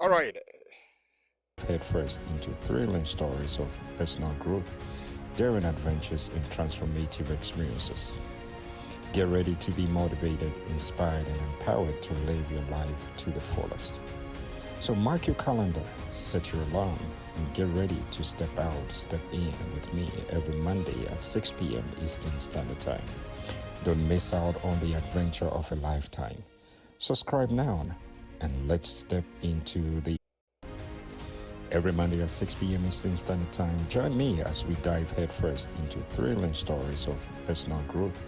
All right. Headfirst into thrilling stories of personal growth, daring adventures, and transformative experiences. Get ready to be motivated, inspired, and empowered to live your life to the fullest. So mark your calendar, set your alarm, and get ready to step out, step in with me every Monday at 6 p.m. Eastern Standard Time. Don't miss out on the adventure of a lifetime. Subscribe now and let's step into the every Monday at 6 p.m. Eastern Standard Time. Join me as we dive headfirst into thrilling stories of personal growth,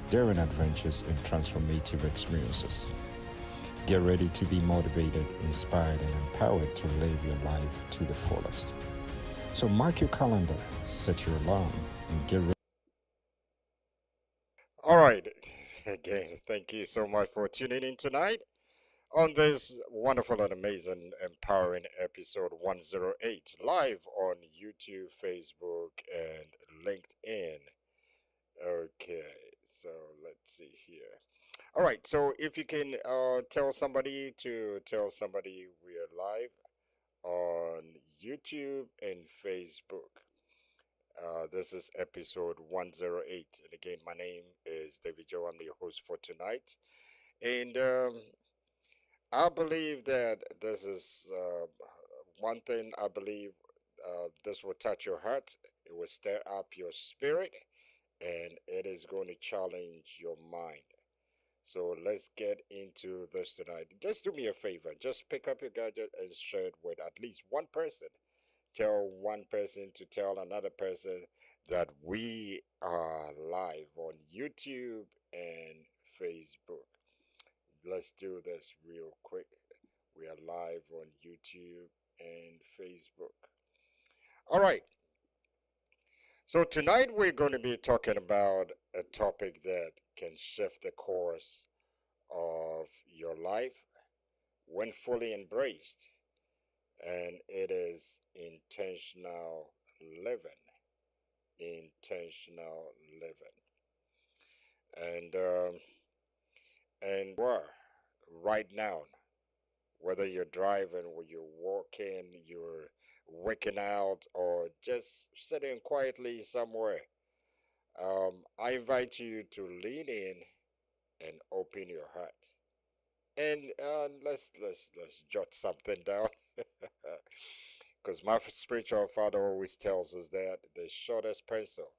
daring adventures, and transformative experiences. Get ready to be motivated, inspired, and empowered to live your life to the fullest. So mark your calendar, set your alarm, and get ready. All right. Again, thank you so much for tuning in tonight on this wonderful and amazing, empowering episode 108, live on YouTube, Facebook, and LinkedIn. Okay, so let's see here. All right, so if you can tell somebody we are live on YouTube and Facebook. This is episode 108. And again, my name is David Joe. I'm the host for tonight. And I believe that this is one thing I believe this will touch your heart, it will stir up your spirit, and it is going to challenge your mind. So let's get into this tonight. Just do me a favor. Just pick up your gadget and share it with at least one person. Tell one person to tell another person that we are live on YouTube and Facebook. Let's do this real quick. We are live on YouTube and Facebook. All right. So tonight we're going to be talking about a topic that can shift the course of your life when fully embraced, and it is intentional living. Intentional living. And you are right now, whether you're driving or you're walking, you're working out, or just sitting quietly somewhere, I invite you to lean in and open your heart. And let's jot something down, because my spiritual father always tells us that the shortest pencil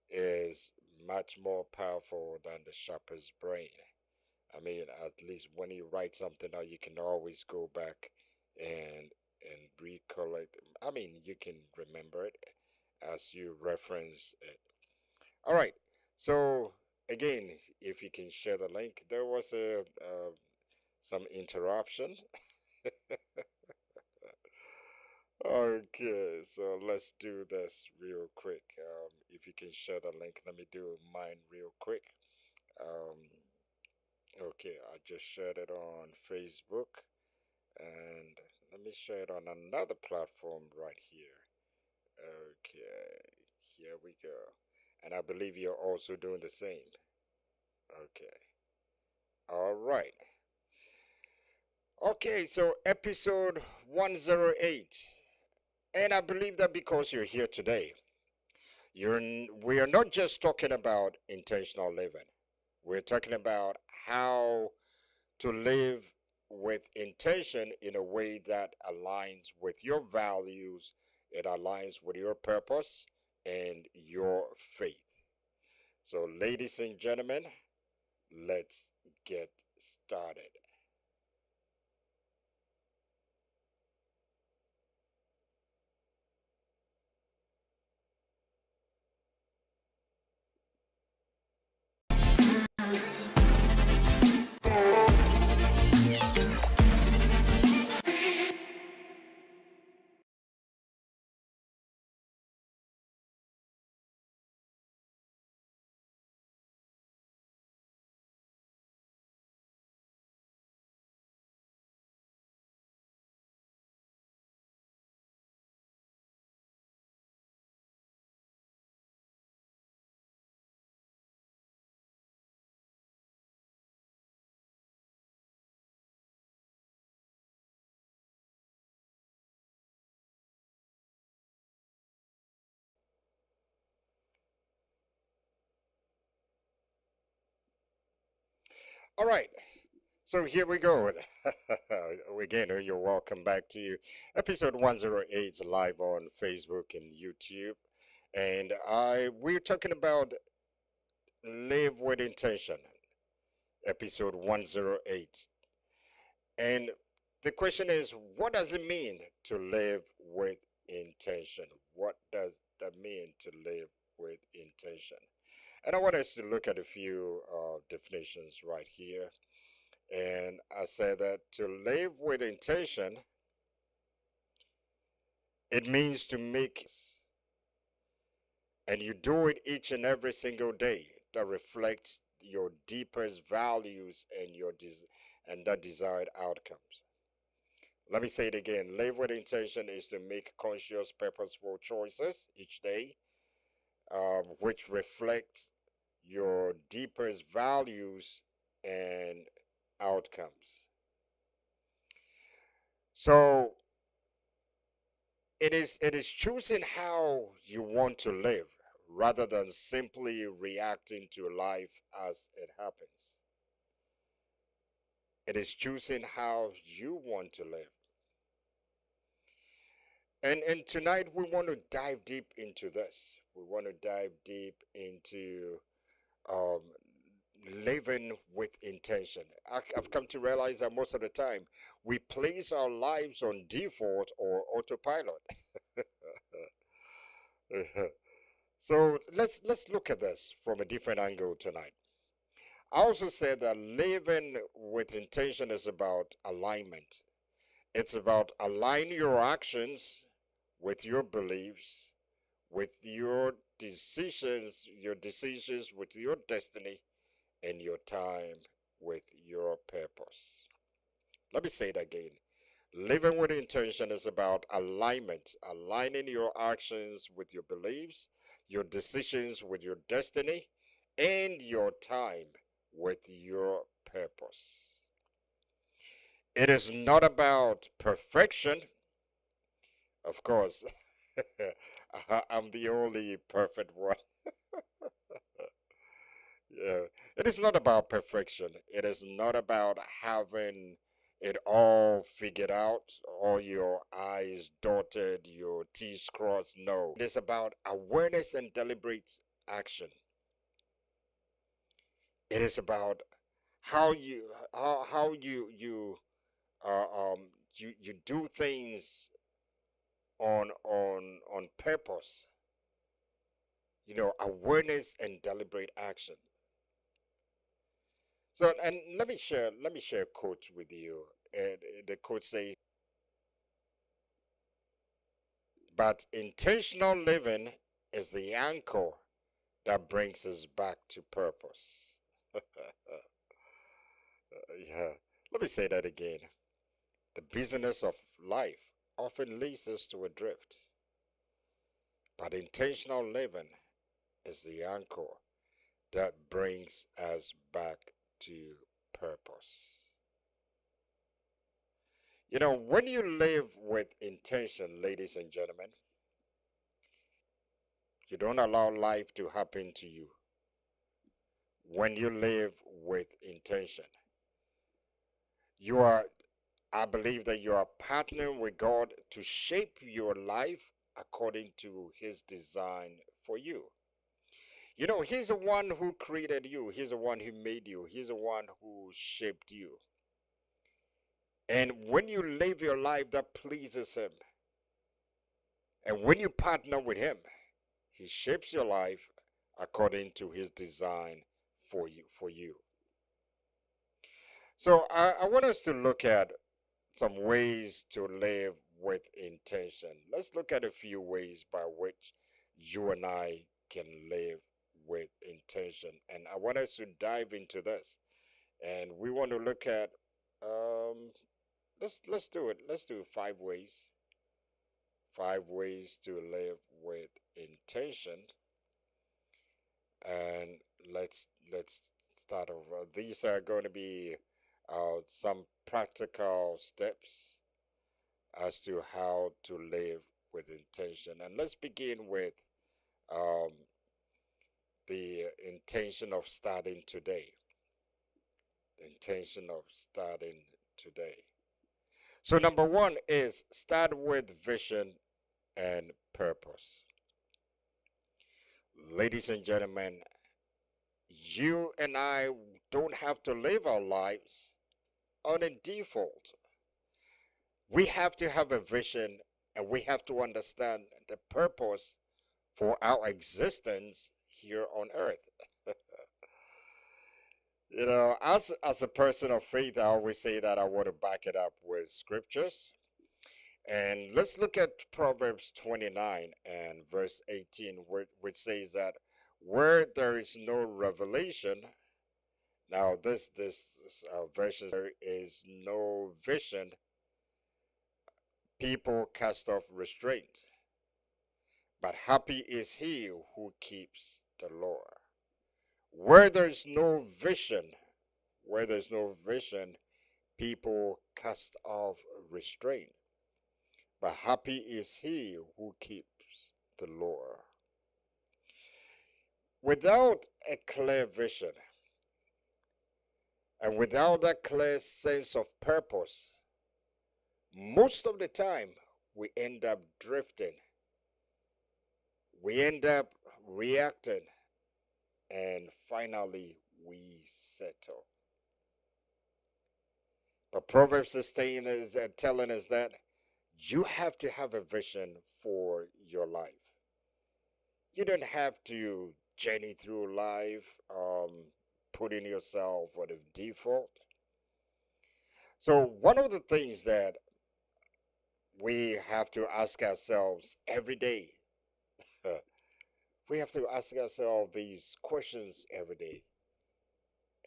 is much more powerful than the sharpest brain. I mean, at least when you write something out, you can always go back and recollect. I mean, you can remember it as you reference it. All right. So again, if you can share the link, there was a some interruption. Okay, so let's do this real quick. If you can share the link, let me do mine real quick. Um, okay, I just shared it on Facebook, and let me share it on another platform right here. Okay, here we go. And I believe you're also doing the same. Okay, all right. Okay, so episode 108. And I believe that because you're here today, we are not just talking about intentional living. We're talking about how to live with intention in a way that aligns with your values, it aligns with your purpose and your faith. So, ladies and gentlemen, let's get started. All right. So here we go. Again, you're welcome back to episode 108 live on Facebook and YouTube. And we're talking about live with intention, episode 108. And the question is, what does it mean to live with intention? What does that mean to live with intention? And I want us to look at a few definitions right here. And I said that to live with intention, it means to make, and you do it each and every single day that reflects your deepest values and and the desired outcomes. Let me say it again. Live with intention is to make conscious, purposeful choices each day, which reflect your deepest values and outcomes. So it is choosing how you want to live rather than simply reacting to life as it happens. It is choosing how you want to live. And tonight we want to dive deep into this. We want to dive deep into um, living with intention. I've come to realize that most of the time we place our lives on default or autopilot. So let's look at this from a different angle tonight. I also said that living with intention is about alignment. It's about aligning your actions with your beliefs, with your decisions with your destiny, and your time with your purpose. Let me say it again. Living with intention is about alignment, aligning your actions with your beliefs, your decisions with your destiny, and your time with your purpose. It is not about perfection. Of course, I'm the only perfect one. Yeah. It is not about perfection. It is not about having it all figured out, all your I's dotted, your T's crossed. No. It is about awareness and deliberate action. It is about how you do things on purpose. Awareness and deliberate action. So, and let me share a quote with you. And the quote says, "But intentional living is the anchor that brings us back to purpose." Yeah. Let me say that again. The business of life often leads us to adrift, but intentional living is the anchor that brings us back to purpose. When you live with intention, ladies and gentlemen, you don't allow life to happen to you. When you live with intention, you are, I believe that you are partnering with God to shape your life according to His design for you. He's the one who created you, He's the one who made you, He's the one who shaped you. And when you live your life that pleases Him, and when you partner with Him, He shapes your life according to His design for you. So I want us to look at some ways to live with intention. Let's look at a few ways by which you and I can live with intention. And I want us to dive into this. And we want to look at let's do it. Let's do 5 ways. 5 ways to live with intention. And let's start over. These are going to be some practical steps as to how to live with intention. And let's begin with um, the intention of starting today. The intention of starting today. So, number one is start with vision and purpose. Ladies and gentlemen, you and I don't have to live our lives on a default. We have to have a vision and we have to understand the purpose for our existence here on earth. As a person of faith, I always say that I want to back it up with scriptures. And let's look at Proverbs 29 and verse 18, which says that where there is no revelation, now this version, there is no vision, people cast off restraint. But happy is he who keeps the law. Where there's no vision, where there's no vision, people cast off restraint. But happy is he who keeps the law. Without a clear vision and without a clear sense of purpose, most of the time we end up drifting. We end up reacting, and finally we settle. But Proverbs is telling us that you have to have a vision for your life. You don't have to journey through life putting yourself on a default. So one of the things that we have to ask ourselves every day, we have to ask ourselves these questions every day.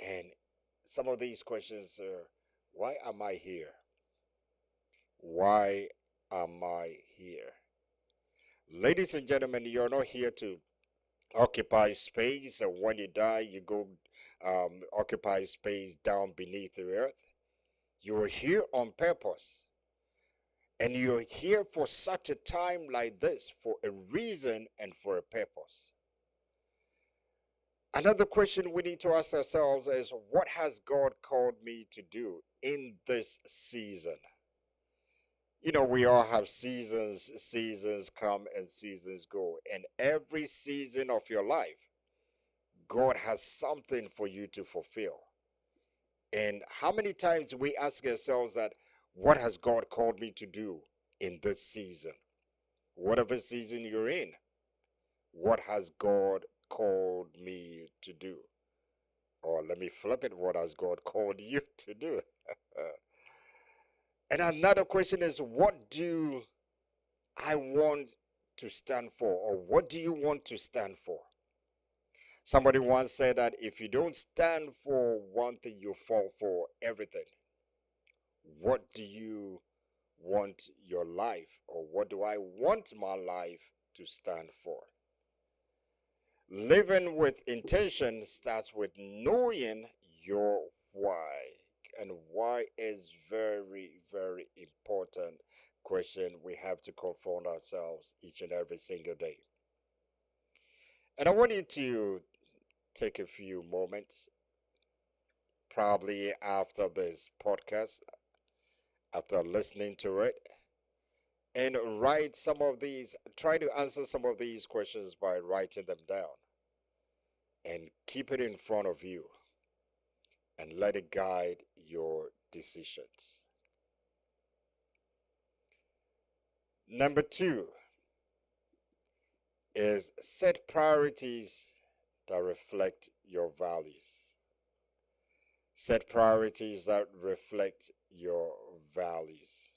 And some of these questions are, why am I here? Why am I here? Ladies and gentlemen, you're not here to occupy space, and when you die, you go occupy space down beneath the earth. You are here on purpose. And you're here for such a time like this, for a reason and for a purpose. Another question we need to ask ourselves is, what has God called me to do in this season? You know, we all have seasons. Seasons come and seasons go. And every season of your life, God has something for you to fulfill. And how many times we ask ourselves that, what has God called me to do in this season? Whatever season you're in, what has God called me to do? Or let me flip it, what has God called you to do? And another question is, what do I want to stand for? Or what do you want to stand for? Somebody once said that if you don't stand for one thing, you fall for everything. What do you want your life, or what do I want my life to stand for? Living with intention starts with knowing your why. And why is very, very important question we have to confront ourselves each and every single day. And I want you to take a few moments, probably after this podcast, after listening to it, and write some of these, try to answer some of these questions by writing them down. And keep it in front of you and let it guide your decisions. Number two is set priorities that reflect your values. Set priorities that reflect your values.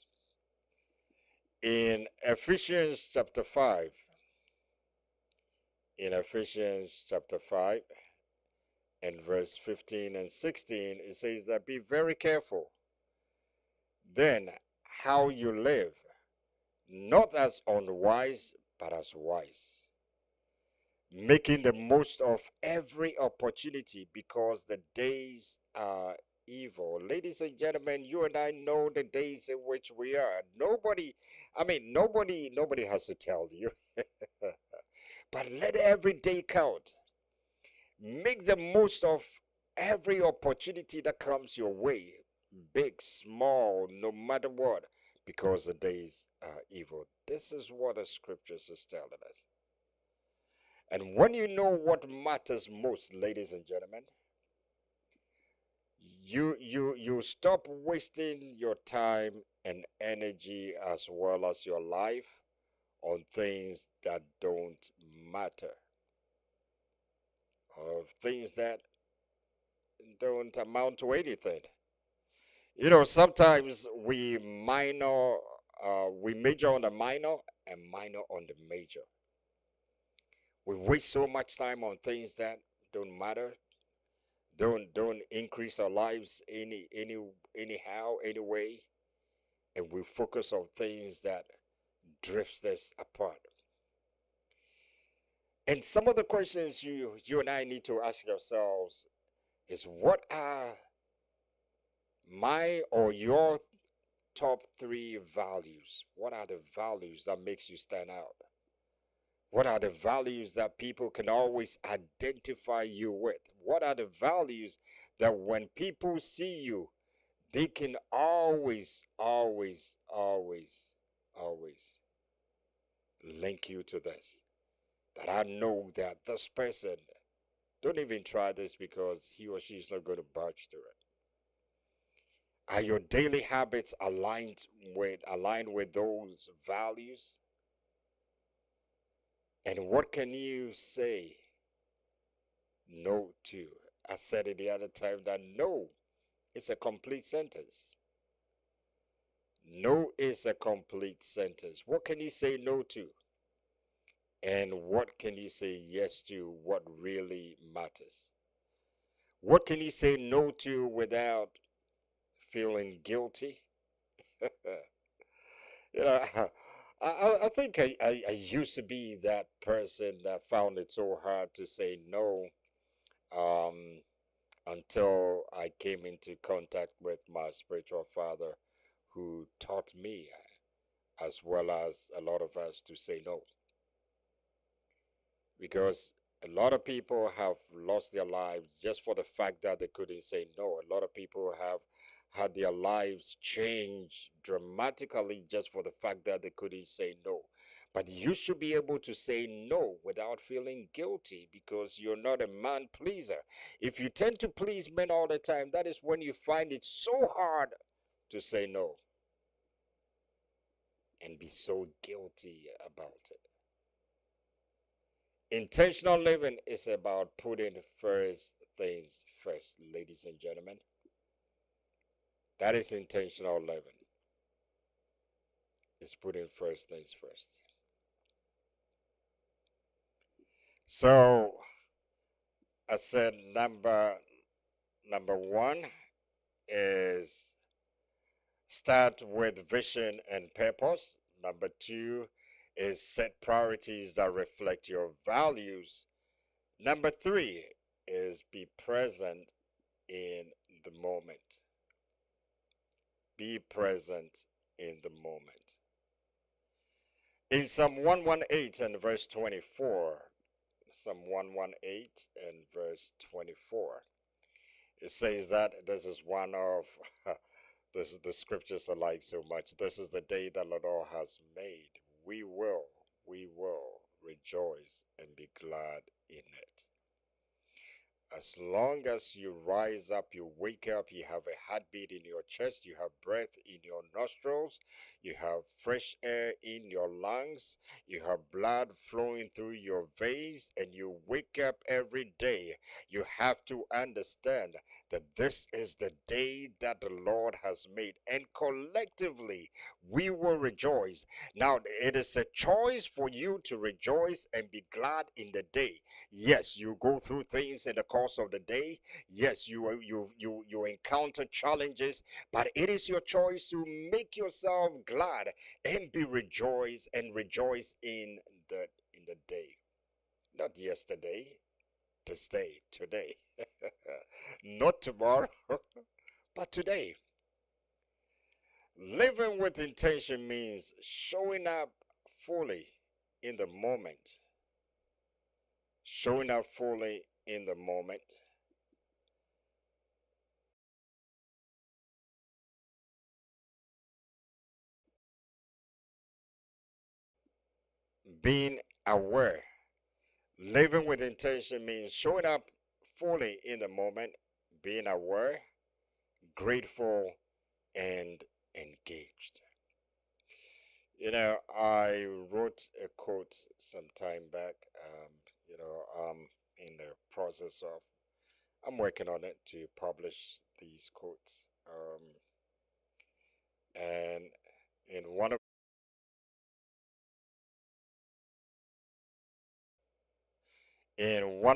In Ephesians chapter 5, and verse 15 and 16, it says that be very careful then how you live, not as unwise, but as wise, making the most of every opportunity because the days are evil. Ladies and gentlemen, you and I know the days in which we are. Nobody has to tell you. But let every day count. Make the most of every opportunity that comes your way, big, small, no matter what, because the days are evil. This is what the scriptures is telling us. And when you know what matters most, ladies and gentlemen, you stop wasting your time and energy as well as your life on things that don't matter, or things that don't amount to anything. You know, sometimes we major on the minor and minor on the major. We waste so much time on things that don't matter, don't increase our lives anyhow, anyway, and we focus on things that drifts us apart. And some of the questions you and I need to ask ourselves is, what are my or your top three values? What are the values that makes you stand out? What are the values that people can always identify you with? What are the values that when people see you, they can always link you to this? That I know that this person, don't even try this because he or she is not going to budge to it. Are your daily habits aligned with those values? And what can you say no to? I said it the other time that no is a complete sentence. No is a complete sentence. What can you say no to? And what can you say yes to? What really matters? What can you say no to without feeling guilty? You know, I think I used to be that person that found it so hard to say no, um, until I came into contact with my spiritual father, who taught me, as well as a lot of us, to say no. Because a lot of people have lost their lives just for the fact that they couldn't say no. A lot of people have had their lives change dramatically just for the fact that they couldn't say no. But you should be able to say no without feeling guilty, because you're not a man pleaser. If you tend to please men all the time, that is when you find it so hard to say no and be so guilty about it. Intentional living is about putting first things first, ladies and gentlemen. That is intentional living. It's putting first things first. So I said number one is start with vision and purpose. Number two is set priorities that reflect your values. Number three is be present in the moment. Be present in the moment. In Psalm 118 and verse 24, Psalm 118 and verse 24, it says that this is one of this is the scriptures I like so much. This is the day that the Lord has made. We will rejoice and be glad in it. As long as you rise up, you wake up, you have a heartbeat in your chest, you have breath in your nostrils, you have fresh air in your lungs, you have blood flowing through your veins, and you wake up every day, you have to understand that this is the day that the Lord has made, and collectively we will rejoice. Now, it is a choice for you to rejoice and be glad in the day. Yes, you go through things in the course of the day. Yes, you encounter challenges, but it is your choice to make yourself glad and be rejoiced and rejoice in the day. Not yesterday, this day, today. Not tomorrow, but today. Living with intention means showing up fully in the moment. Showing up fully in the moment. being aware. Living with intention means showing up fully in the moment, being aware, grateful, and engaged. I wrote a quote some time back. In the process of, I'm working on it to publish these quotes. And in one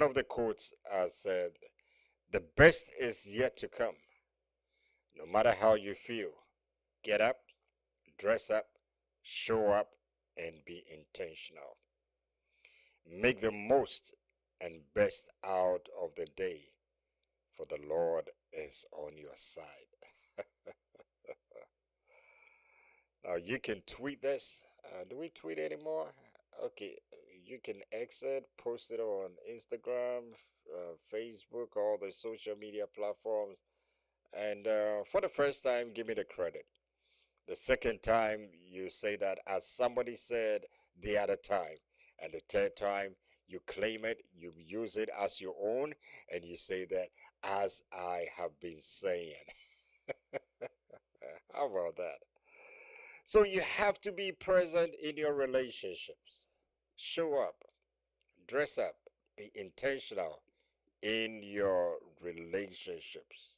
of the quotes, I said, "The best is yet to come. No matter how you feel, get up, dress up, show up, and be intentional. Make the most and best out of the day, for the Lord is on your side." Now you can tweet this. Do we tweet anymore? Okay, you can exit, post it on Instagram, Facebook, all the social media platforms. And for the first time, give me the credit. The second time, you say that as somebody said the other time. And the third time, you claim it, you use it as your own, and you say that as I have been saying. How about that? So you have to be present in your relationships. Show up, dress up, be intentional in your relationships.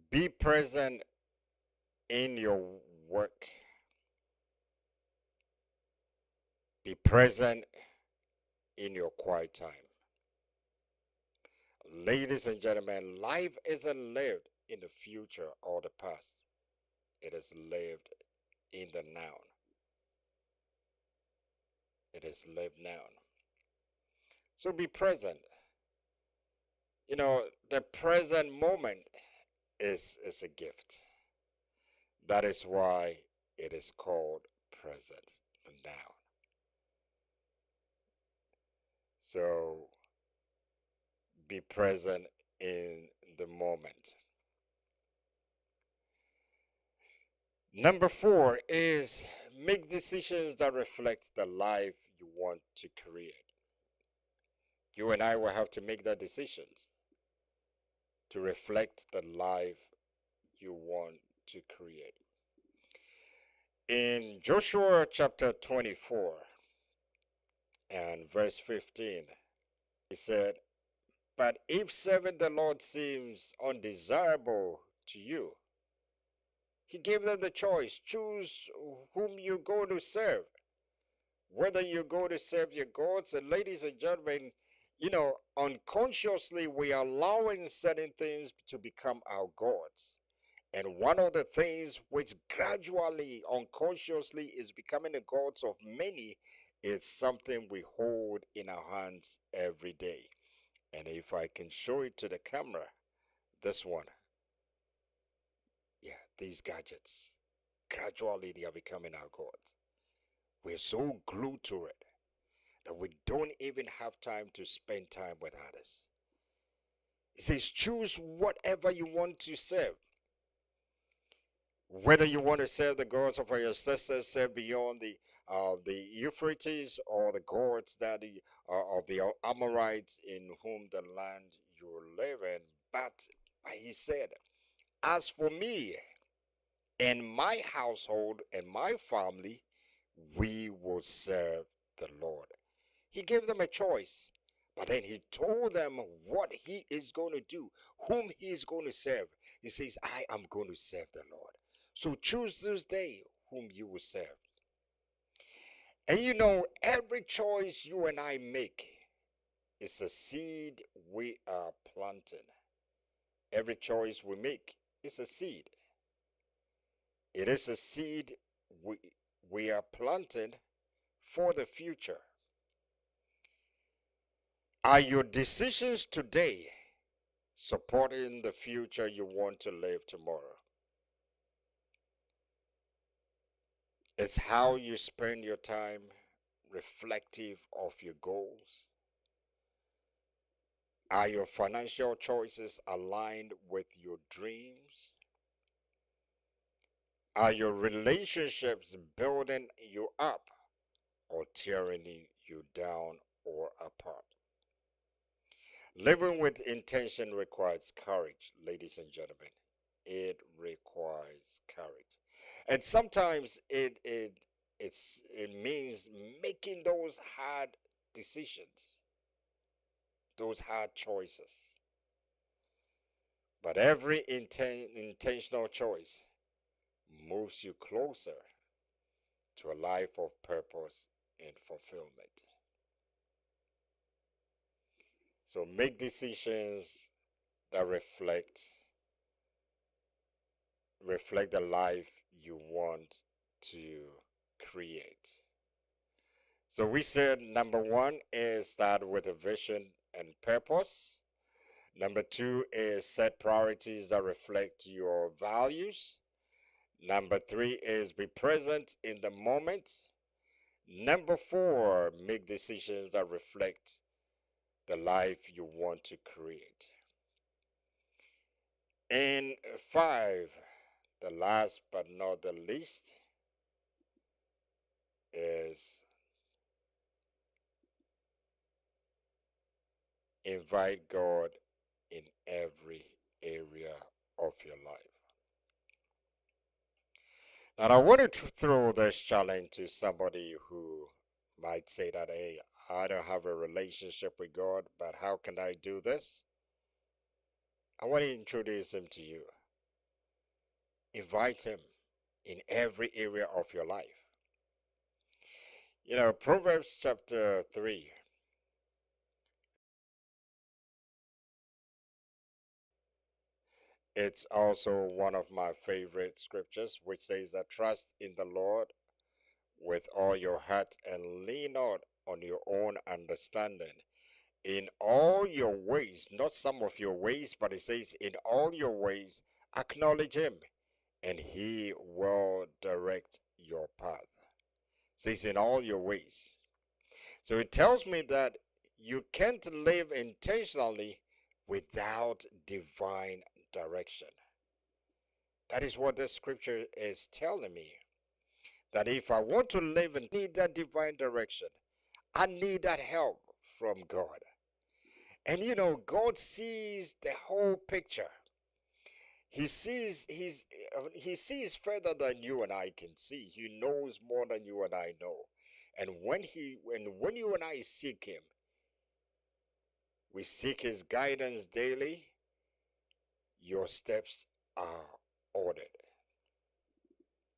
Be present in your work. Be present in your quiet time. Ladies and gentlemen, life isn't lived in the future or the past. It is lived in the now. It is lived now. So be present. The present moment is a gift. That is why it is called present, the now. So be present in the moment. Number 4 is make decisions that reflect the life you want to create. You and I will have to make that decision to reflect the life you want to create. In Joshua chapter 24 and verse 15, he said, "But if serving the Lord seems undesirable to you," he gave them the choice: choose whom you go to serve. Whether you go to serve your gods, and ladies and gentlemen, unconsciously we are allowing certain things to become our gods. And one of the things which gradually, unconsciously is becoming the gods of many is something we hold in our hands every day. And if I can show it to the camera, this one, yeah, these gadgets, gradually they are becoming our gods. We're so glued to it that we don't even have time to spend time with others. It says, choose whatever you want to serve. Whether you want to serve the gods of our ancestors, serve beyond the Euphrates, or the gods that of the Amorites in whom the land you live in. But he said, as for me and my household and my family, we will serve the Lord. He gave them a choice, but then he told them what he is going to do, whom he is going to serve. He says, I am going to serve the Lord. So choose this day whom you will serve. And every choice you and I make is a seed we are planting. Every choice we make is a seed. It is a seed we are planting for the future. Are your decisions today supporting the future you want to live tomorrow? It's how you spend your time reflective of your goals. Are your financial choices aligned with your dreams? Are your relationships building you up or tearing you down or apart? Living with intention requires courage, ladies and gentlemen. It requires courage. And sometimes it means making those hard decisions, those hard choices. But every intentional choice moves you closer to a life of purpose and fulfillment. So make decisions that reflect the life you want to create. So we said number one is start with a vision and purpose. Number two is set priorities that reflect your values. Number three is be present in the moment. Number four, make decisions that reflect the life you want to create. And five, the last but not the least, is invite God in every area of your life. And I want to throw this challenge to somebody who might say that, hey, I don't have a relationship with God, but how can I do this? I want to introduce him to you. Invite him in every area of your life. You know, Proverbs chapter 3, it's also one of my favorite scriptures, which says that trust in the Lord with all your heart and lean not on your own understanding. In all your ways, not some of your ways, but it says, in all your ways, acknowledge him, and he will direct your path. It says, in all your ways. So it tells me that you can't live intentionally without divine direction. That is what the scripture is telling me. That if I want to live and need that divine direction, I need that help from God. And you know, God sees the whole picture. He sees further than you and I can see. He knows more than you and I know. And when you and I seek him, we seek his guidance daily, your steps are ordered.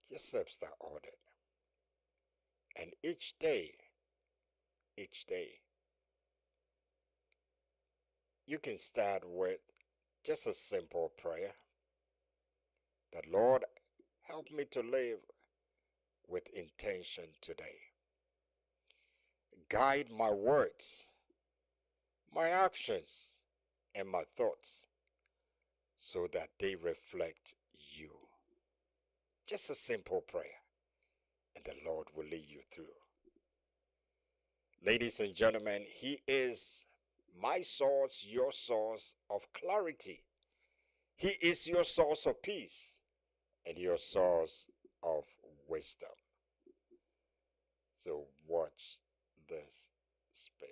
Your steps are ordered. And each day, you can start with just a simple prayer that, Lord, help me to live with intention today. Guide my words, my actions, and my thoughts so that they reflect you. Just a simple prayer, and the Lord will lead you through. Ladies and gentlemen, he is my source, your source of clarity. He is your source of peace and your source of wisdom. So watch this space.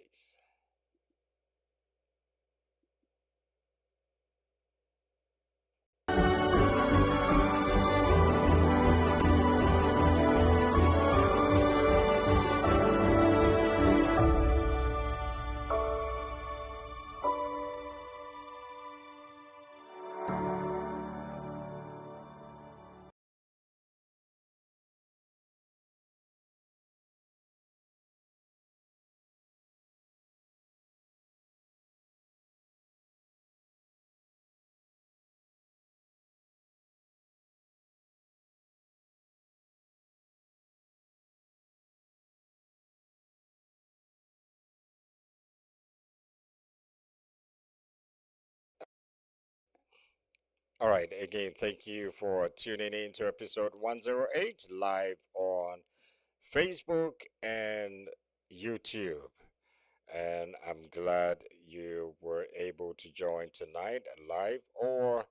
All right, again, thank you for tuning in to episode 108 live on Facebook and YouTube. And I'm glad you were able to join tonight live or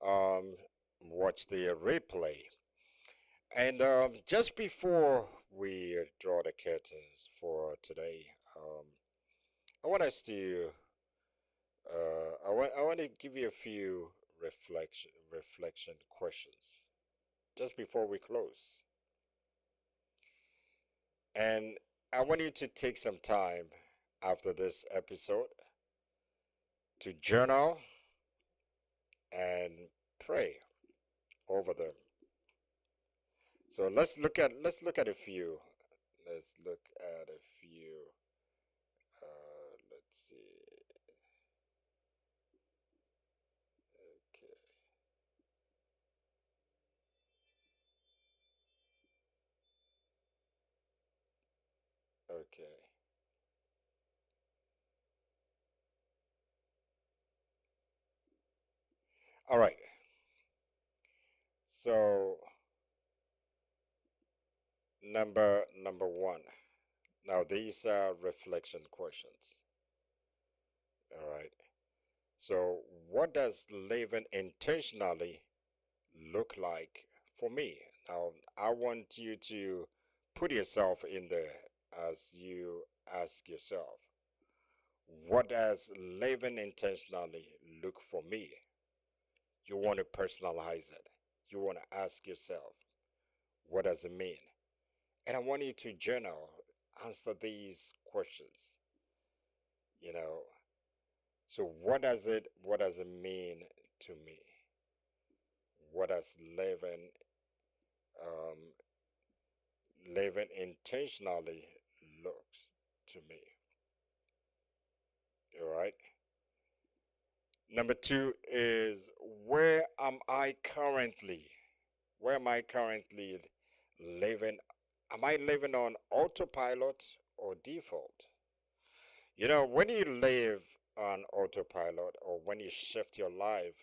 watch the replay. And just before we draw the curtains for today, um, I want us to, I want to give you a few reflection questions just before we close. And I want you to take some time after this episode to journal and pray over them. So let's look at a few. Let's look at a few. Let's see. Okay. Okay. All right. So number one. Now these are reflection questions. All right. So what does living intentionally look like for me? Now I want you to put yourself in there as you ask yourself, what does living intentionally look for me? You want to personalize it. You want to ask yourself, what does it mean? And I want you to journal, answer these questions. You know, so what does it mean to me? What does um, living intentionally looks to me? All right. Number two is, where am I currently? Where am I currently living? Am I living on autopilot or default? You know, when you live on autopilot or when you shift your life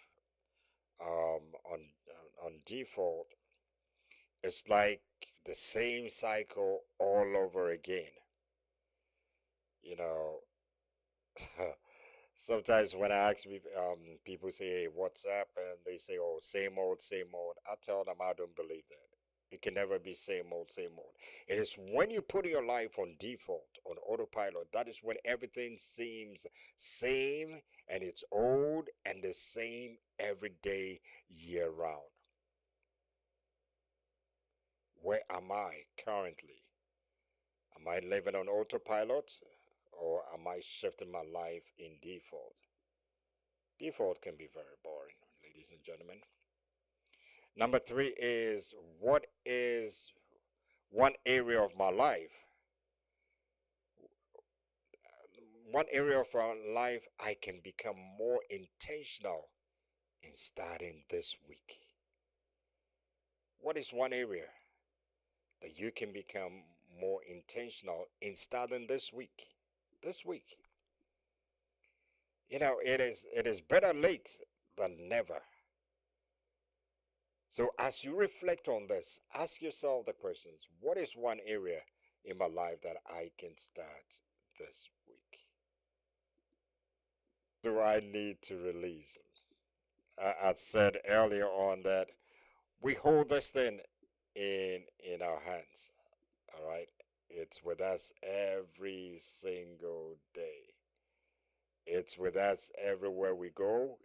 on default, it's like the same cycle all over again. You know, sometimes when I ask people say, "Hey, what's up?" and they say, "Oh, same old, same old." I tell them I don't believe that. It can never be same old, same old. It is when you put your life on default, on autopilot, that is when everything seems same and it's old and the same every day, year round. Where am I currently? Am I living on autopilot or am I shifting my life in default? Default can be very boring, ladies and gentlemen. Number three is, what is one area of my life? One area of our life I can become more intentional in starting this week. What is one area that you can become more intentional in starting this week? This week. You know, it is better late than never. So as you reflect on this, ask yourself the questions, what is one area in my life that I can start this week? Do I need to release? I said earlier on that we hold this thing in our hands. All right, it's with us every single day. It's with us everywhere we go.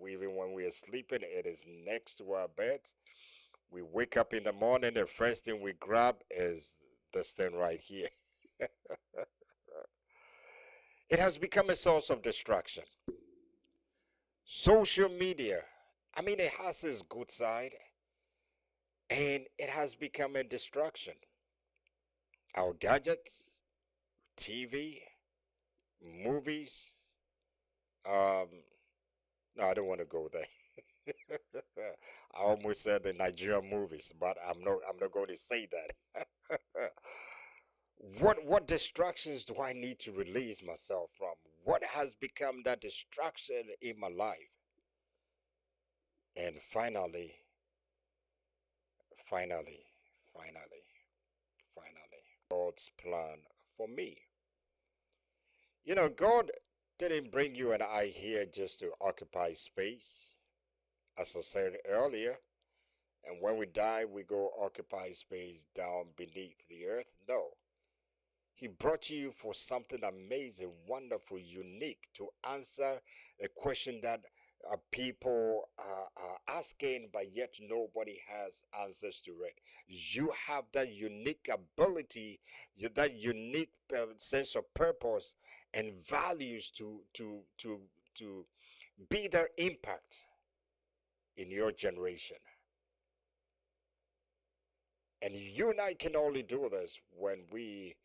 Even when we are sleeping, it is next to our beds. We wake up in the morning, the first thing we grab is this thing right here. It has become a source of distraction. Social media, I mean, it has its good side and it has become a distraction. Our gadgets, TV, movies. Um, no, I don't want to go there. I almost said the Nigerian movies, but I'm not going to say that. What distractions do I need to release myself from? What has become that distraction in my life? And finally, finally, finally, God's plan for me. You know, God didn't bring you and I here just to occupy space, as I said earlier. And when we die, we go occupy space down beneath the earth. No. He brought you for something amazing, wonderful, unique to answer a question that people are asking, but yet nobody has answers to it. You have that unique ability, that unique sense of purpose and values to be their impact in your generation. And you and I can only do this when we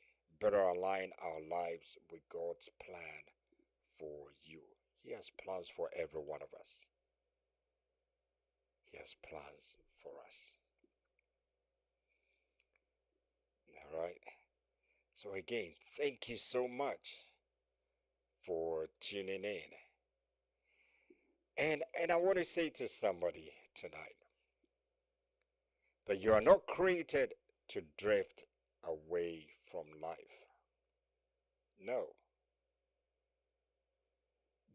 better align our lives with God's plan for you. He has plans for every one of us. He has plans for us. All right. So again, thank you so much for tuning in. And I want to say to somebody tonight that you are not created to drift away from life. No.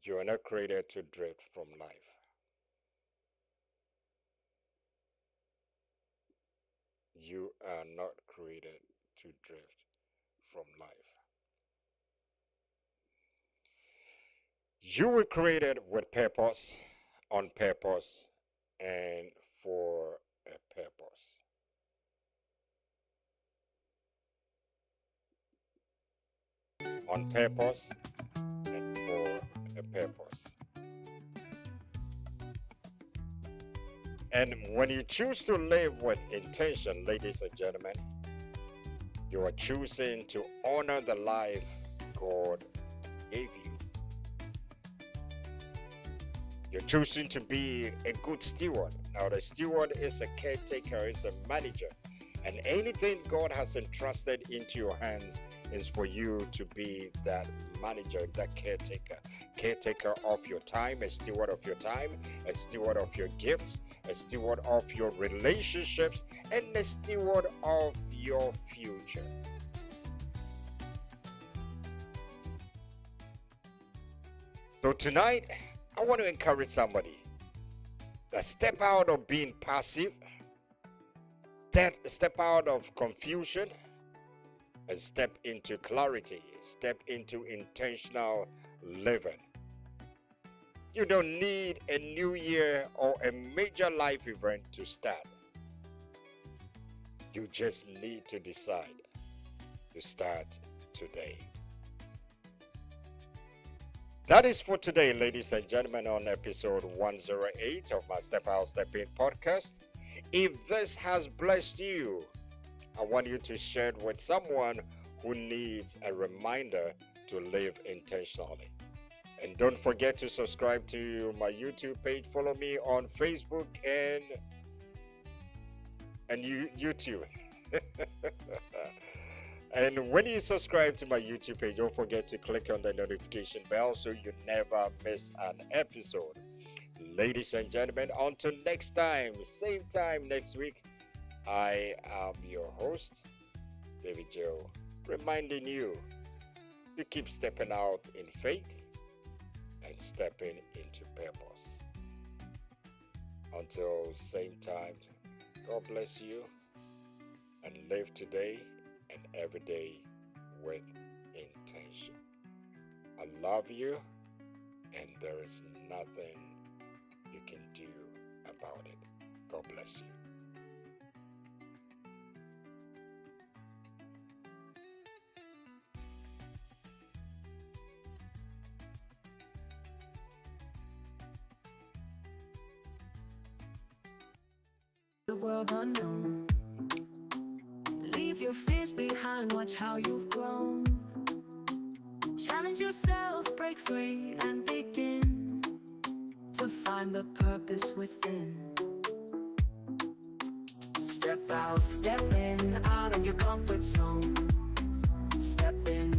You are not created to drift from life. You are not created to drift from life. You were created with purpose, on purpose, and for a purpose. On purpose and for a purpose. And when you choose to live with intention, ladies and gentlemen, you are choosing to honor the life God gave you. You're choosing to be a good steward. Now, the steward is a caretaker, is a manager. And anything God has entrusted into your hands is for you to be that manager, that caretaker of your time, a steward of your time, a steward of your gifts, a steward of your relationships, and a steward of your future. So tonight, I want to encourage somebody that step out of being passive, step out of confusion, and step into clarity, step into intentional living. You don't need a new year or a major life event to start. You just need to decide to start today. That is for today, ladies and gentlemen, on episode 108 of my Step Out, Step In podcast. If this has blessed you, I want you to share it with someone who needs a reminder to live intentionally. And don't forget to subscribe to my YouTube page. Follow me on Facebook and YouTube. And when you subscribe to my YouTube page, don't forget to click on the notification bell so you never miss an episode. Ladies and gentlemen, until next time, same time next week, I am your host, David Joe, reminding you to keep stepping out in faith and stepping into purpose. Until same time, God bless you and live today and every day with intention. I love you, and there is nothing you can do about it. God bless you. The world unknown. Leave your fears behind, watch how you've grown. Challenge yourself, break free, and begin to find the purpose within. Step out, step in, out of your comfort zone. Step in